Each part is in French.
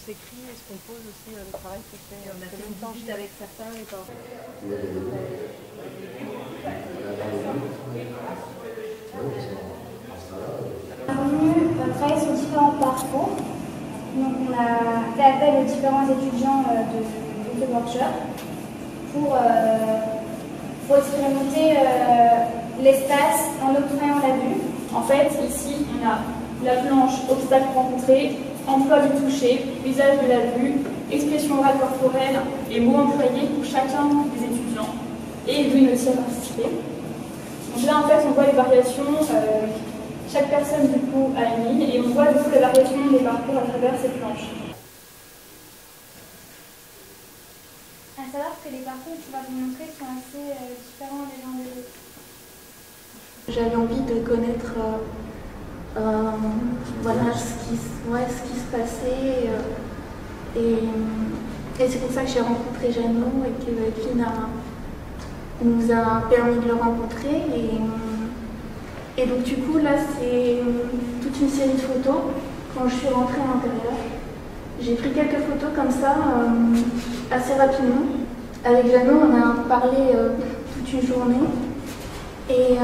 S'écrit et se compose aussi le travail que fait. On a fait une visite avec certains et pas. Notre travail sur différents parcours. Donc on a fait appel aux différents étudiants de ce workshop pour expérimenter l'espace en octroyant la vue. En fait, ici, on a la planche obstacle rencontré, emploi du toucher, usage de la vue, expression orale corporelle et mots employés pour chacun des étudiants. Et Edwin aussi a participé. Donc là, en fait, on voit les variations. Chaque personne, du coup, a une ligne et on voit, du coup, la variation des parcours à travers ces planches. À savoir que les parcours que tu vas vous montrer sont assez différents les uns des autres. J'avais envie de connaître voilà, ce qui se passait et c'est pour ça que j'ai rencontré Jeannot et que Edwin nous a permis de le rencontrer et donc du coup là c'est toute une série de photos. Quand je suis rentrée à l'intérieur, j'ai pris quelques photos comme ça assez rapidement. Avec Jeannot on a parlé toute une journée et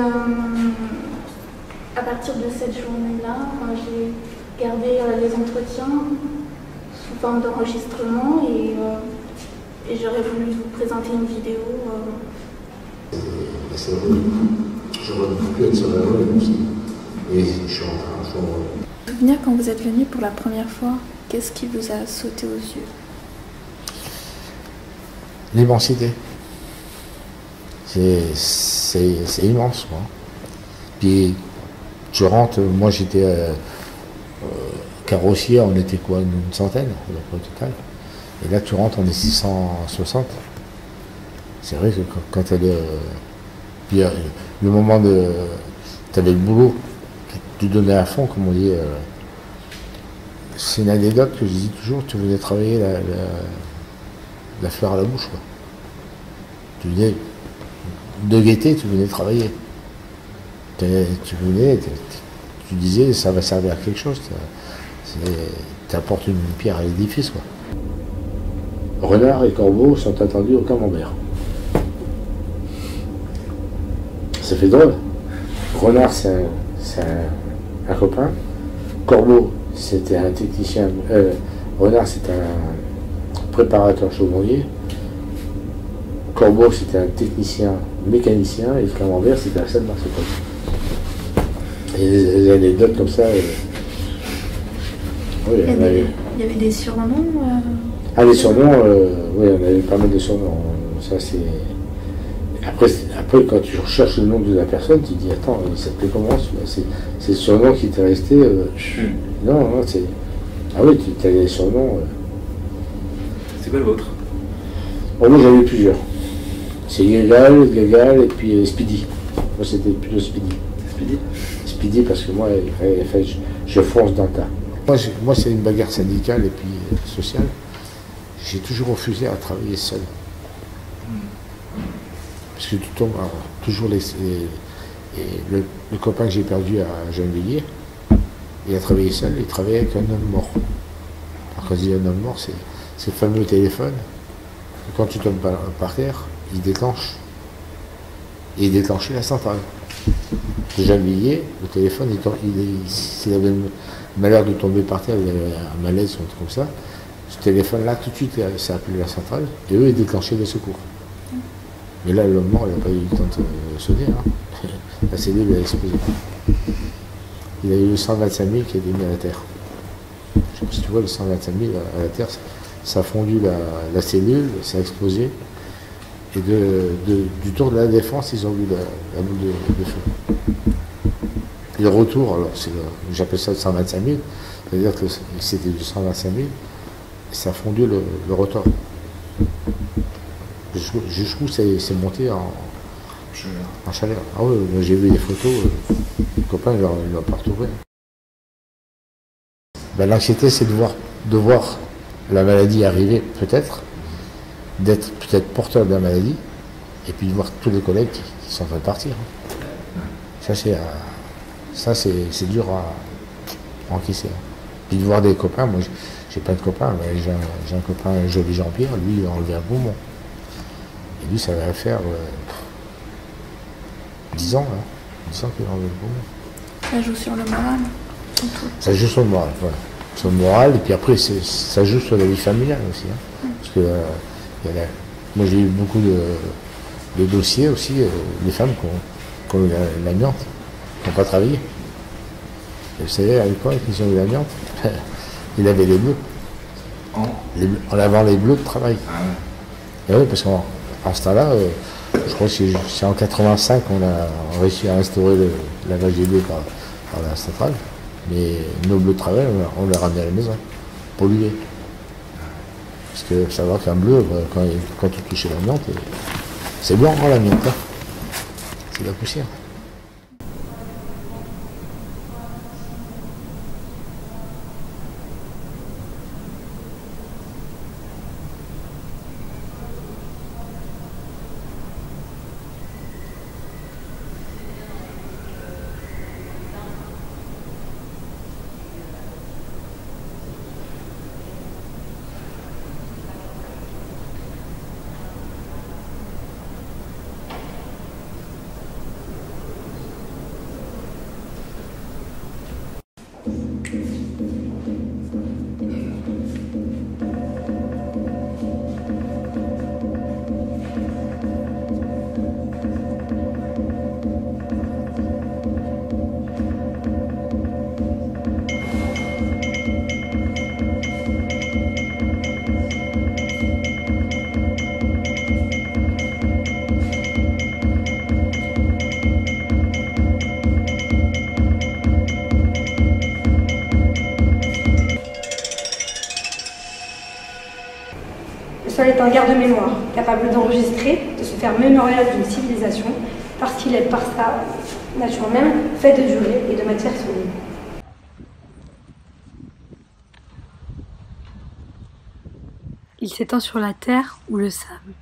à partir de cette journée-là, j'ai gardé les entretiens sous forme d'enregistrement et j'aurais voulu vous présenter une vidéo. J'aurais pu être sur la voie comme ça. Et je suis rentré un jour. Souvenir quand vous êtes venu pour la première fois, qu'est-ce qui vous a sauté aux yeux? L'immensité. C'est immense, quoi. Puis tu rentres, moi j'étais carrossier, on était quoi, une centaine au total. Et là tu rentres, on est 660. C'est vrai que quand tu as puis le moment de... Tu avais le boulot, tu donnais à fond, comme on dit. C'est une anecdote que je dis toujours, tu venais travailler la fleur à la bouche, quoi. Tu venais de gaieté, tu venais travailler. Tu venais, tu disais, ça va servir à quelque chose. Tu apportes une pierre à l'édifice, quoi. Renard et corbeau sont attendus au camembert. Ça fait drôle. Renard, c'est un copain. Corbeau, c'était un technicien. Renard, c'était un préparateur chaudronnier. Corbeau, c'était un technicien mécanicien. Et le camembert, c'était un salle marsepole. Et des anecdotes comme ça. Oui, il y avait des surnoms Ah, les surnoms, oui, on avait pas mal de surnoms. Ça, c'est... Après, quand tu recherches le nom de la personne, tu te dis, attends, il s'appelait comment? C'est le surnom qui t'est resté. Non, c'est... Ah oui, tu as des surnoms. C'est quoi le vôtre? Bon, moi, j'en ai plusieurs. C'est Gagal, et puis Speedy. Moi, c'était plutôt Speedy. Speedy? Speedy, parce que moi, je fonce dans le tas. Moi, c'est une bagarre syndicale et puis sociale. J'ai toujours refusé à travailler seul. Parce que tu tombes toujours Et le copain que j'ai perdu à Gennevilliers, il a travaillé seul, il travaillait avec un homme mort. Alors quand je dis un homme mort, c'est le fameux téléphone. Quand tu tombes par terre, il déclenche. Et il déclenchait la centrale. De Gennevilliers, le téléphone, s'il avait le malheur de tomber par terre, il avait un malaise ou un truc comme ça, ce téléphone-là, tout de suite, ça appelé la centrale, et eux, ils déclenchaient les secours. Mais là, l'homme mort, il n'a pas eu le temps de sonner. Hein. La cellule a explosé. Il a eu le 125 000 qui a été mis à la terre. Je ne sais pas si tu vois, le 125 000 à la terre, ça a fondu la cellule, ça a explosé. Et du tour de la Défense, ils ont vu la boule de feu. Et le retour, alors j'appelle ça le 125 000, c'est-à-dire que c'était du 125 000, et ça a fondu le rotor. Jusqu'où c'est monté en chaleur. Ah oui, moi j'ai vu les photos, les copains ils l'ont pas retrouvé. Ben, l'anxiété, c'est de voir la maladie arriver, peut-être, d'être peut-être porteur de la maladie, et puis de voir tous les collègues qui sont en train de partir. Ça, c'est dur à encaisser. Puis de voir des copains, moi j'ai pas de copains, mais j'ai un copain, Joli Jean-Pierre, lui il a enlevé un poumon. Et lui, ça va faire 10 ans, hein. 10 ans qu'il a enlevé le poumon. Ça joue sur le moral. Ça joue sur le moral, voilà. Sur le moral, et puis après, ça joue sur la vie familiale aussi. Hein. Parce que moi, j'ai eu beaucoup de dossiers aussi, des femmes qui ont eu l'amiante, qui n'ont pas travaillé. Et vous savez, à l'époque, ils ont eu l'amiante, il avait les bleus. En lavant les bleus de travail. Et oui, parce qu'en ce temps-là, je crois que c'est en 85 qu'on a réussi à instaurer le lavage des bleus par la centrale. Mais nos bleus de travail, on les ramenait à la maison, pollués. Parce que savoir qu'un bleu, quand tu touches l'amiante, c'est blanc l'amiante, hein. C'est de la poussière. Le sol est un garde-mémoire, capable d'enregistrer, de se faire mémorial d'une civilisation, parce qu'il est par sa nature même fait de durée et de matière solide. Il s'étend sur la terre ou le sable,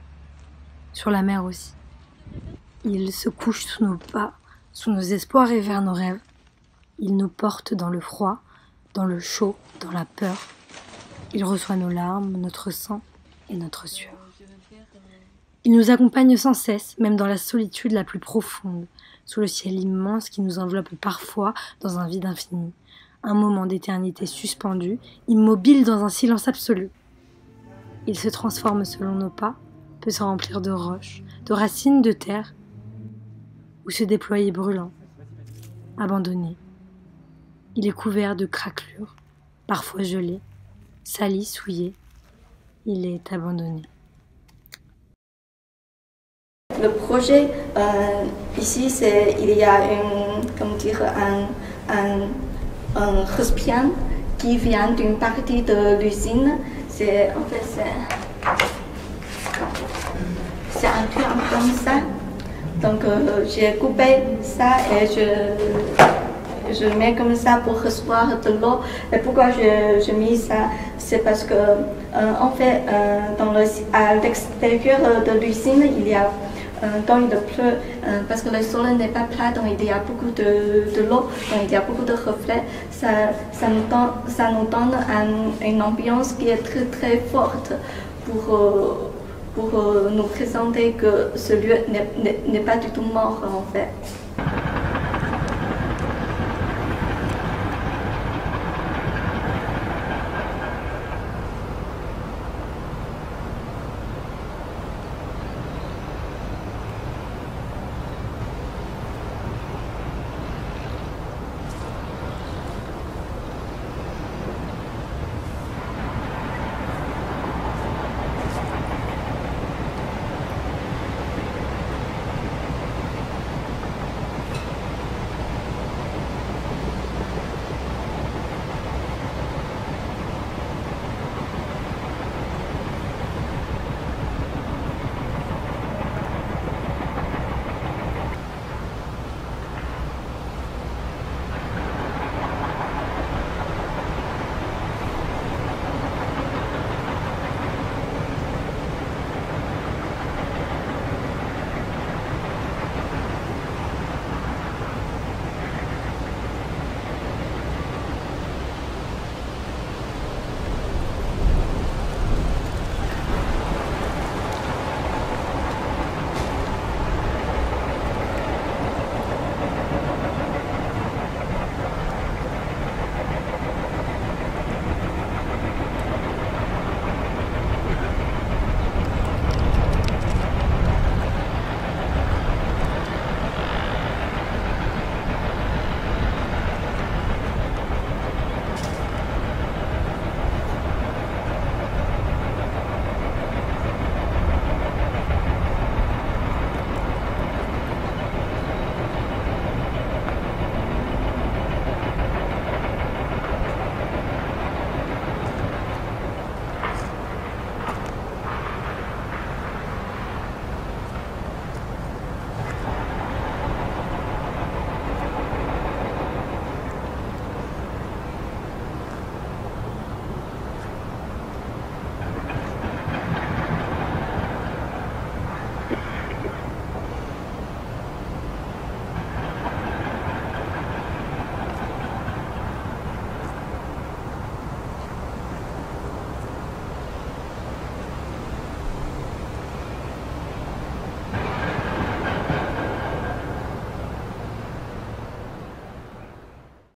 sur la mer aussi. Il se couche sous nos pas, sous nos espoirs et vers nos rêves. Il nous porte dans le froid, dans le chaud, dans la peur. Il reçoit nos larmes, notre sang et notre sueur. Il nous accompagne sans cesse, même dans la solitude la plus profonde, sous le ciel immense qui nous enveloppe parfois dans un vide infini, un moment d'éternité suspendu, immobile dans un silence absolu. Il se transforme selon nos pas, peut se remplir de roches, de racines de terre, ou se déployer brûlant, abandonné. Il est couvert de craquelures, parfois gelé, sali, souillé. Il est abandonné. Le projet ici, il y a un récipient qui vient d'une partie de l'usine. C'est un truc comme ça. Donc j'ai coupé ça et je mets comme ça pour recevoir de l'eau. Et pourquoi je mets ça? C'est parce que en fait, à l'extérieur de l'usine, il y a quand il pleut, parce que le sol n'est pas plat, donc il y a beaucoup de l'eau, donc il y a beaucoup de reflets, ça nous donne une ambiance qui est très très forte pour nous présenter que ce lieu n'est pas du tout mort en fait.